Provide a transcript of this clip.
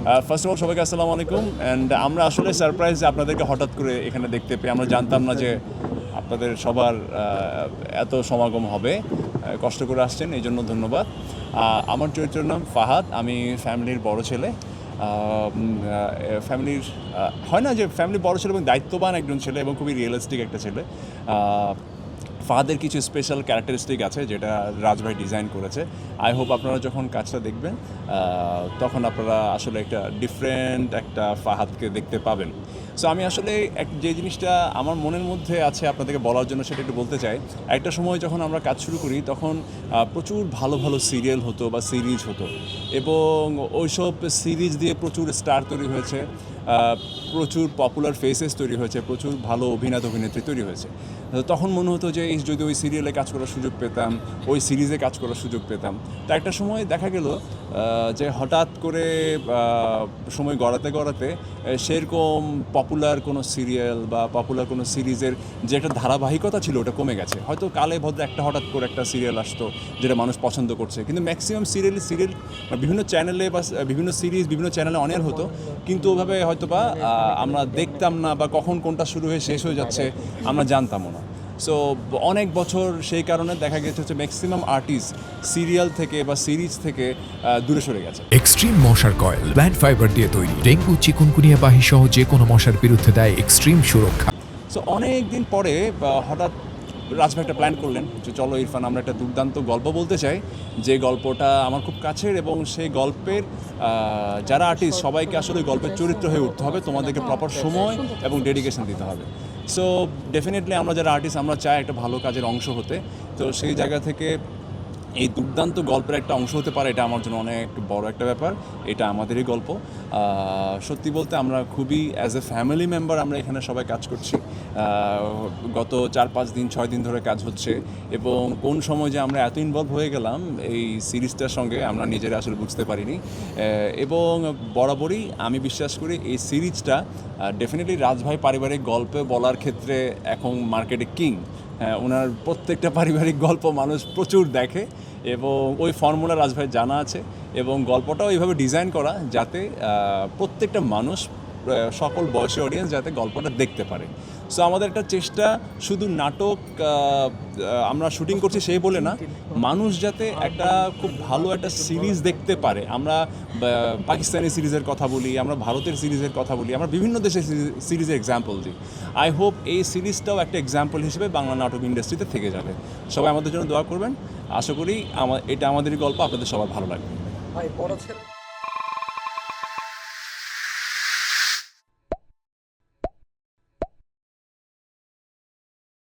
First of all সবাইকে আসসালামু আলাইকুম। অ্যান্ড আমরা আসলে সারপ্রাইজ আপনাদেরকে হঠাৎ করে এখানে দেখতে পেয়ে আমরা জানতাম না যে আপনাদের সবার এত সমাগম হবে। কষ্ট করে আসছেন, এই জন্য ধন্যবাদ। আমার চরিত্রের নাম ফাহাদ, আমি ফ্যামিলির বড় ছেলে। ফ্যামিলির হয় না যে ফ্যামিলির বড় ছেলে এবং দায়িত্ববান একজন ছেলে এবং খুবই রিয়েলিস্টিক একটা ছেলে। ফাহাদের কিছু স্পেশাল ক্যারেক্টারিস্টিক আছে যেটা রাজভাই ডিজাইন করেছে। আই হোপ আপনারা যখন কাজটা দেখবেন তখন আপনারা আসলে একটা ডিফারেন্ট একটা ফাহাদকে দেখতে পাবেন। সো আমি আসলে যে জিনিসটা আমার মনের মধ্যে আছে আপনাদেরকে বলার জন্য সেটা একটু বলতে চাই। একটা সময় যখন আমরা কাজ শুরু করি তখন প্রচুর ভালো ভালো সিরিয়াল হতো বা সিরিজ হতো এবং ওইসব সিরিজ দিয়ে প্রচুর স্টার তৈরি হয়েছে, প্রচুর পপুলার ফেসেস তৈরি হয়েছে, প্রচুর ভালো অভিনেত্রী তৈরি হয়েছে। তখন মনে হতো যে যদি ওই সিরিয়ালে কাজ করার সুযোগ পেতাম, ওই সিরিজে কাজ করার সুযোগ পেতাম। তা একটা সময় দেখা গেল যে হঠাৎ করে সময় গড়াতে সেরকম পপুলার কোনো সিরিয়াল বা পপুলার কোনো সিরিজের যে একটা ধারাবাহিকতা ছিল ওটা কমে গেছে। হয়তো কালে ভদ্রে হঠাৎ করে একটা সিরিয়াল আসতো যেটা মানুষ পছন্দ করছে, কিন্তু ম্যাক্সিমাম সিরিয়াল বিভিন্ন চ্যানেলে বা বিভিন্ন সিরিজ বিভিন্ন চ্যানেলে অনেক হতো, কিন্তু ওভাবে হয়তো বা আমরা দেখতাম না বা কখন কোনটা শুরু হয়ে শেষ হয়ে যাচ্ছে আমরা জানতামও না। সো অনেক বছর সেই কারণে দেখা গেছে হচ্ছে ম্যাক্সিমাম আর্টিস্ট সিরিয়াল থেকে বা সিরিজ থেকে দূরে সরে গেছে। এক্সট্রিম মশার কয়েল প্ল্যান্ট ফাইবার দিয়ে তৈরি, ডেঙ্গু চিকুনগুনিয়া বাহি সহ যে কোনো মশার বিরুদ্ধে দেয় এক্সট্রিম সুরক্ষা। সো অনেক দিন পরে হঠাৎ রাজভাই একটা প্ল্যান করলেন যে চলো ইরফান, আমরা একটা দুর্দান্ত গল্প বলতে চাই, যে গল্পটা আমার খুব কাছের এবং সেই গল্পের যারা আর্টিস্ট সবাইকে আসলে গল্পের চরিত্র হয়ে উঠতে হবে, তোমাদেরকে প্রপার সময় এবং ডেডিকেশন দিতে হবে। সো ডেফিনেটলি আমরা যারা আর্টিস্ট আমরা চাই একটা ভালো কাজের অংশ হতে। তো সেই জায়গা থেকে এই দুর্দান্ত গল্পের একটা অংশ হতে পারে, এটা আমার জন্য অনেক বড় একটা ব্যাপার। এটা আমাদেরই গল্প। সত্যি বলতে আমরা খুবই অ্যাজ এ ফ্যামিলি মেম্বার আমরা এখানে সবাই কাজ করছি। গত 4-5 দিন 6 দিন ধরে কাজ হচ্ছে এবং কোন সময় যে আমরা এত ইনভলভ হয়ে গেলাম এই সিরিজটার সঙ্গে আমরা নিজেরা আসলে বুঝতে পারিনি। এবং বরাবরই আমি বিশ্বাস করি এই সিরিজটা ডেফিনেটলি রাজভাই পারিবারিক গল্পে বলার ক্ষেত্রে এখন মার্কেটে কিং। ওনার প্রত্যেকটা পারিবারিক গল্প মানুষ প্রচুর দেখে এবং ওই ফর্মুলা রাজভাই জানা আছে এবং গল্পটাও এইভাবে ডিজাইন করা যাতে প্রত্যেকটা মানুষ সকল বয়সের অডিয়েন্স যাতে গল্পটা দেখতে পারে। সো আমাদের একটা চেষ্টা শুধু নাটক আমরা শুটিং করছি সেই বলে না, মানুষ যাতে একটা খুব ভালো একটা সিরিজ দেখতে পারে। আমরা পাকিস্তানি সিরিজের কথা বলি, আমরা ভারতের সিরিজের কথা বলি, আমরা বিভিন্ন দেশের সিরিজের এক্সাম্পল দিই। আই হোপ এই সিরিজটাও একটা এক্সাম্পল হিসেবে বাংলা নাটক ইন্ডাস্ট্রিতে থেকে যাবে। সবাই আমাদের জন্য দোয়া করবেন। আশা করি এটা আমাদেরই গল্প, আপনাদের সবার ভালো লাগবে।